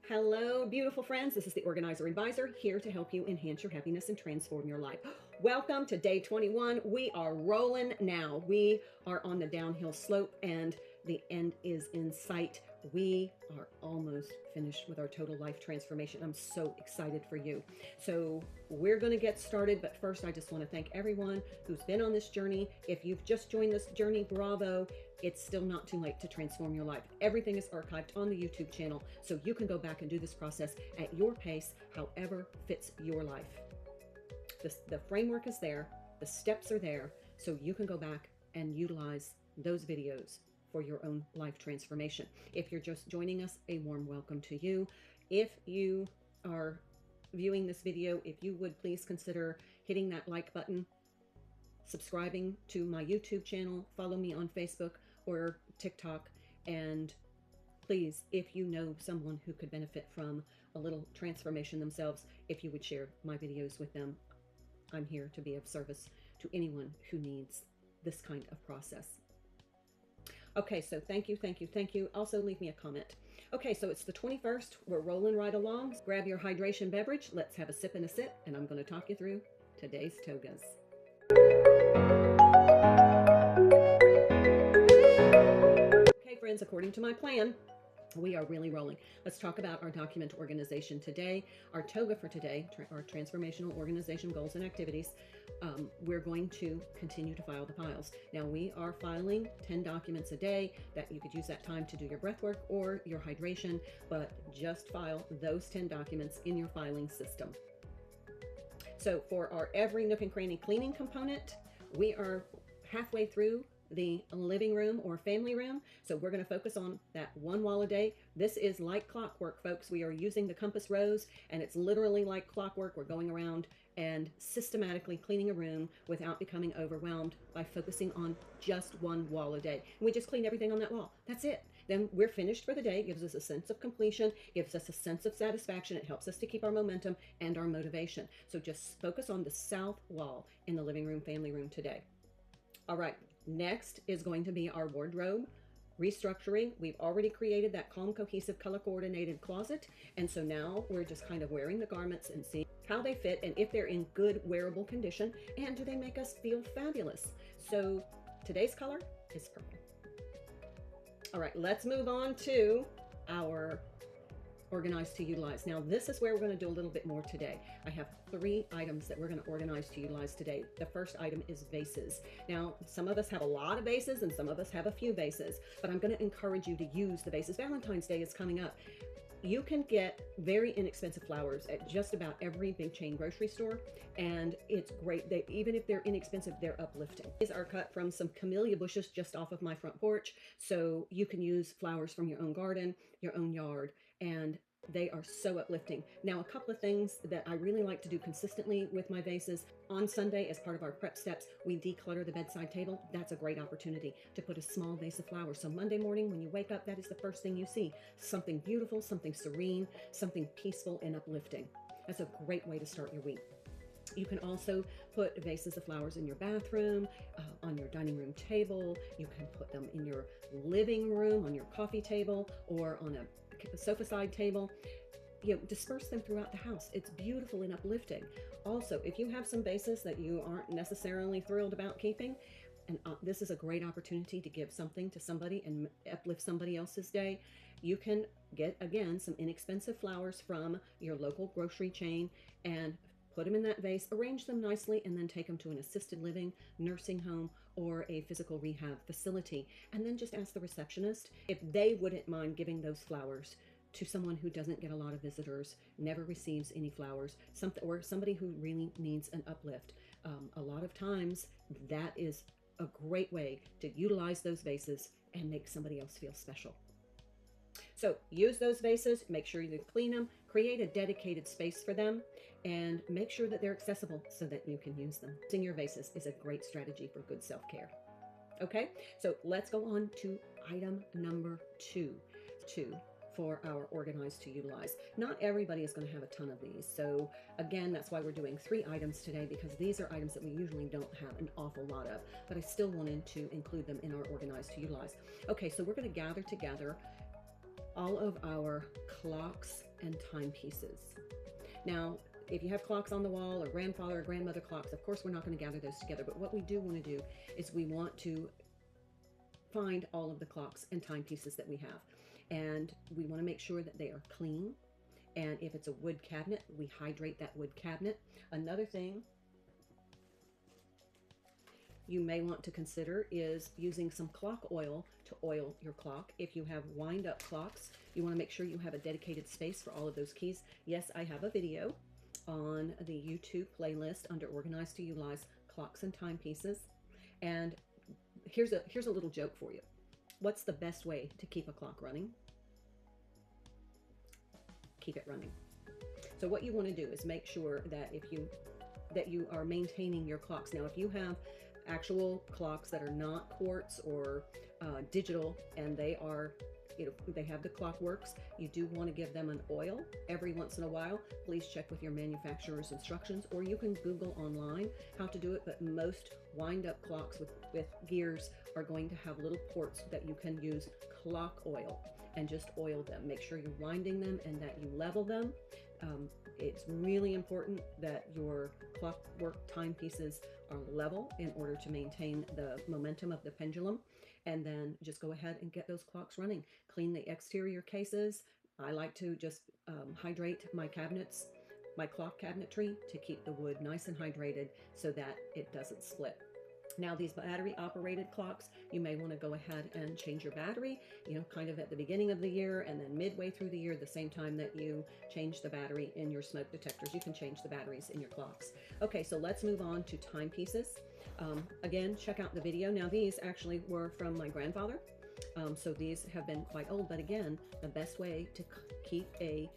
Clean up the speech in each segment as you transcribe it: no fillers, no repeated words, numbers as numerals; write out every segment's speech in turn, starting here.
Hello, beautiful friends. This is the Organizer Advisor here to help you enhance your happiness and transform your life. Welcome to day 21. We are rolling now. We are on the downhill slope and the end is in sight. We are almost finished with our total life transformation. I'm so excited for you. So we're going to get started, but first I just want to thank everyone who's been on this journey. If you've just joined this journey, bravo. It's still not too late to transform your life. Everything is archived on the YouTube channel, so you can go back and do this process at your pace, however fits your life. The framework is there, the steps are there, so you can go back and utilize those videos for your own life transformation. If you're just joining us, a warm welcome to you. If you are viewing this video, if you would please consider hitting that like button, subscribing to my YouTube channel, follow me on Facebook or TikTok, and please, if you know someone who could benefit from a little transformation themselves, if you would share my videos with them. I'm here to be of service to anyone who needs this kind of process. Okay, so thank you, thank you, thank you. Also leave me a comment. Okay, so it's the 21st. We're rolling right along. Grab your hydration beverage. Let's have a sip and a sit, and I'm going to talk you through today's togas. Okay, friends, according to my plan, we are really rolling. Let's talk about our document organization today. Our TOGA for today, our Transformational Organization Goals and Activities. We're going to continue to file the files. Now we are filing 10 documents a day. That you could use that time to do your breath work or your hydration, but just file those 10 documents in your filing system. So for our every Nook and Cranny cleaning component, we are halfway through the living room or family room. So we're going to focus on that one wall a day. This is like clockwork, folks. We are using the compass rose, and it's literally like clockwork. We're going around and systematically cleaning a room without becoming overwhelmed by focusing on just one wall a day. And we just clean everything on that wall. That's it. Then we're finished for the day. It gives us a sense of completion, gives us a sense of satisfaction. It helps us to keep our momentum and our motivation. So just focus on the south wall in the living room, family room today. All right. Next is going to be our wardrobe restructuring. We've already created that calm, cohesive, color coordinated closet. And so now we're just kind of wearing the garments and seeing how they fit and if they're in good wearable condition and do they make us feel fabulous. So today's color is purple. All right, let's move on to our organize to utilize. Now this is where we're going to do a little bit more today. I have 3 items that we're going to organize to utilize today. The first item is vases. Now some of us have a lot of vases and some of us have a few vases, but I'm going to encourage you to use the vases. Valentine's Day is coming up. You can get very inexpensive flowers at just about every big chain grocery store, and it's great. Even if they're inexpensive, they're uplifting. These are cut from some camellia bushes just off of my front porch, so you can use flowers from your own garden, your own yard, and they are so uplifting. Now, a couple of things that I really like to do consistently with my vases. On Sunday, as part of our prep steps, we declutter the bedside table. That's a great opportunity to put a small vase of flowers. So Monday morning, when you wake up, that is the first thing you see. Something beautiful, something serene, something peaceful and uplifting. That's a great way to start your week. You can also put vases of flowers in your bathroom, on your dining room table. You can put them in your living room, on your coffee table, or on a sofa side table. You know, disperse them throughout the house. It's beautiful and uplifting. Also, if you have some vases that you aren't necessarily thrilled about keeping, and this is a great opportunity to give something to somebody and uplift somebody else's day, you can get, again, some inexpensive flowers from your local grocery chain and put them in that vase, arrange them nicely, and then take them to an assisted living, nursing home, or a physical rehab facility. And then just ask the receptionist if they wouldn't mind giving those flowers to someone who doesn't get a lot of visitors, never receives any flowers, or somebody who really needs an uplift. A lot of times, that is a great way to utilize those vases and make somebody else feel special. So use those vases, make sure you clean them, create a dedicated space for them, and make sure that they're accessible so that you can use them. Using your vases is a great strategy for good self-care. Okay, so let's go on to item number 2 for our organize to utilize. Not everybody is going to have a ton of these. So again, that's why we're doing 3 items today, because these are items that we usually don't have an awful lot of, but I still wanted to include them in our organize to utilize. Okay, so we're going to gather together all of our clocks and timepieces. Now, if you have clocks on the wall or grandfather or grandmother clocks, of course, we're not going to gather those together. But what we do want to do is we want to find all of the clocks and timepieces that we have. And we want to make sure that they are clean. And if it's a wood cabinet, we hydrate that wood cabinet. Another thing you may want to consider is using some clock oil to oil your clock. If you have wind-up clocks, you want to make sure you have a dedicated space for all of those keys. Yes, I have a video on the YouTube playlist under Organize to Utilize Clocks and Timepieces. And here's a little joke for you. What's the best way to keep a clock running? Keep it running. So what you want to do is make sure that you are maintaining your clocks. Now, if you have actual clocks that are not quartz or digital, and they are, they have the clock works, you do want to give them an oil every once in a while. Please check with your manufacturer's instructions, or you can Google online how to do it. But most wind-up clocks with gears are going to have little ports that you can use clock oil and just oil them. Make sure you're winding them and that you level them. It's really important that your clockwork timepieces are level in order to maintain the momentum of the pendulum. And then just go ahead and get those clocks running. Clean the exterior cases. I like to just hydrate my cabinets, my clock cabinetry, to keep the wood nice and hydrated so that it doesn't split. Now, these battery operated clocks, you may want to go ahead and change your battery, kind of at the beginning of the year, and then midway through the year, the same time that you change the battery in your smoke detectors, you can change the batteries in your clocks. Okay, so let's move on to timepieces. Again, check out the video. Now, these actually were from my grandfather. So these have been quite old, but again, the best way to keep a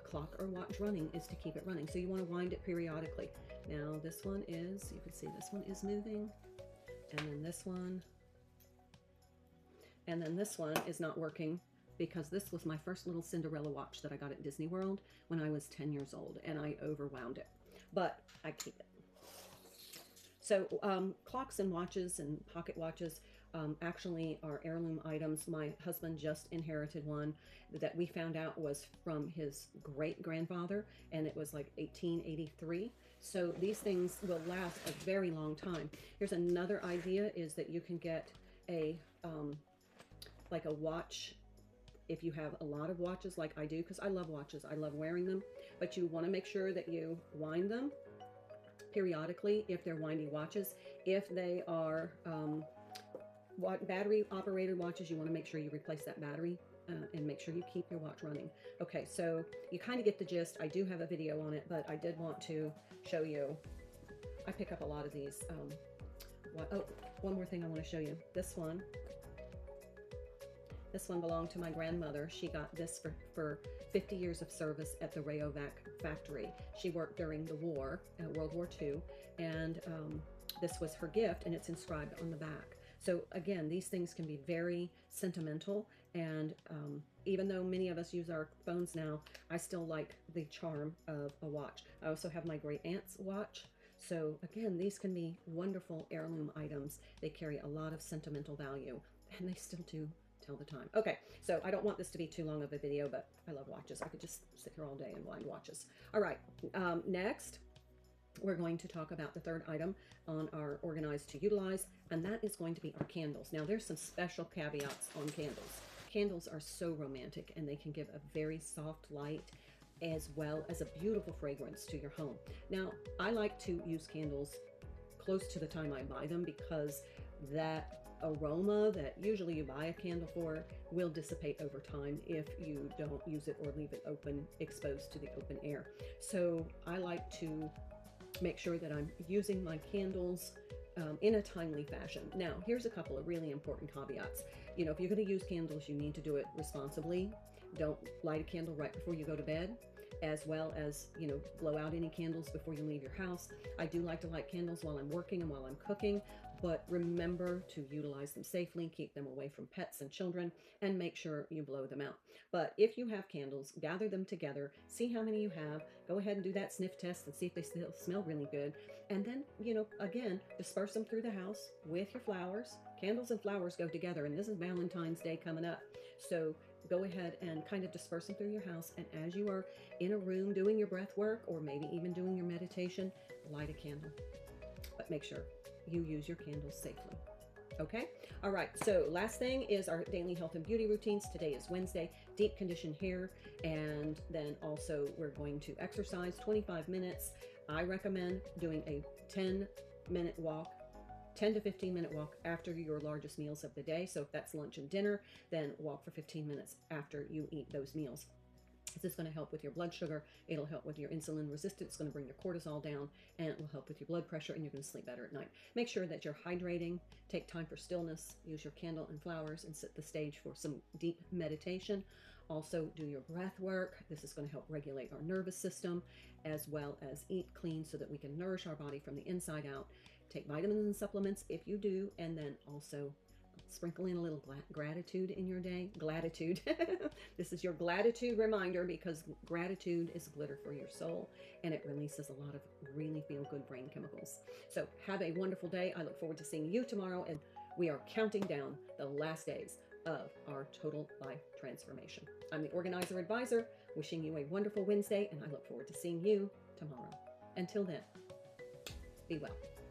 clock or watch running is to keep it running. So you want to wind it periodically. Now this one is, you can see this one is moving, and then this one is not working, because this was my first little Cinderella watch that I got at Disney World when I was 10 years old, and I overwound it, but I keep it. So clocks and watches and pocket watches actually are heirloom items. My husband just inherited one that we found out was from his great-grandfather, and it was like 1883. So these things will last a very long time. Here's another idea, is that you can get a like a watch, if you have a lot of watches like I do, because I love watches, I love wearing them, but you want to make sure that you wind them periodically if they're windy watches. If they are battery operated watches, you want to make sure you replace that battery and make sure you keep your watch running. Okay, so you kind of get the gist. I do have a video on it, but I did want to show you. I pick up a lot of these. Oh, one more thing I want to show you. This one belonged to my grandmother. She got this for 50 years of service at the Rayovac factory. She worked during the war, World War II, and this was her gift, and it's inscribed on the back. So again, these things can be very sentimental, and even though many of us use our phones now, I still like the charm of a watch. I also have my great aunt's watch. So again, these can be wonderful heirloom items. They carry a lot of sentimental value, and they still do tell the time. Okay, so I don't want this to be too long of a video, but I love watches. I could just sit here all day and wind watches. All right, next, we're going to talk about the third item on our Organize to Utilize, and that is going to be our candles. Now, there's some special caveats on candles. Candles are so romantic, and they can give a very soft light as well as a beautiful fragrance to your home. Now, I like to use candles close to the time I buy them, because that aroma that usually you buy a candle for will dissipate over time if you don't use it or leave it open, exposed to the open air. So I like to make sure that I'm using my candles in a timely fashion. Now, here's a couple of really important caveats. If you're going to use candles, you need to do it responsibly. Don't light a candle right before you go to bed, as well as, blow out any candles before you leave your house. I do like to light candles while I'm working and while I'm cooking, but remember to utilize them safely, keep them away from pets and children, and make sure you blow them out. But if you have candles, gather them together, see how many you have, go ahead and do that sniff test and see if they still smell really good. And then, again, disperse them through the house with your flowers. Candles and flowers go together, and this is Valentine's Day coming up. So go ahead and kind of disperse them through your house. And as you are in a room doing your breath work, or maybe even doing your meditation, light a candle. But make sure you use your candles safely. Okay. All right. So last thing is our daily health and beauty routines. Today is Wednesday. Deep condition hair. And then also we're going to exercise 25 minutes. I recommend doing a 10-minute walk, 10 to 15-minute walk after your largest meals of the day. So if that's lunch and dinner, then walk for 15 minutes after you eat those meals. This is going to help with your blood sugar. It'll help with your insulin resistance. It's going to bring your cortisol down, and it will help with your blood pressure, and you're going to sleep better at night. Make sure that you're hydrating. Take time for stillness. Use your candle and flowers, and set the stage for some deep meditation. Also, do your breath work. This is going to help regulate our nervous system, as well as eat clean so that we can nourish our body from the inside out. Take vitamins and supplements if you do, and then also sprinkle in a little gratitude in your day. Gratitude. This is your gratitude reminder, because gratitude is glitter for your soul, and it releases a lot of really feel-good brain chemicals. So have a wonderful day. I look forward to seeing you tomorrow, and we are counting down the last days of our total life transformation. I'm the Organizer Advisor, wishing you a wonderful Wednesday, and I look forward to seeing you tomorrow. Until then, be well.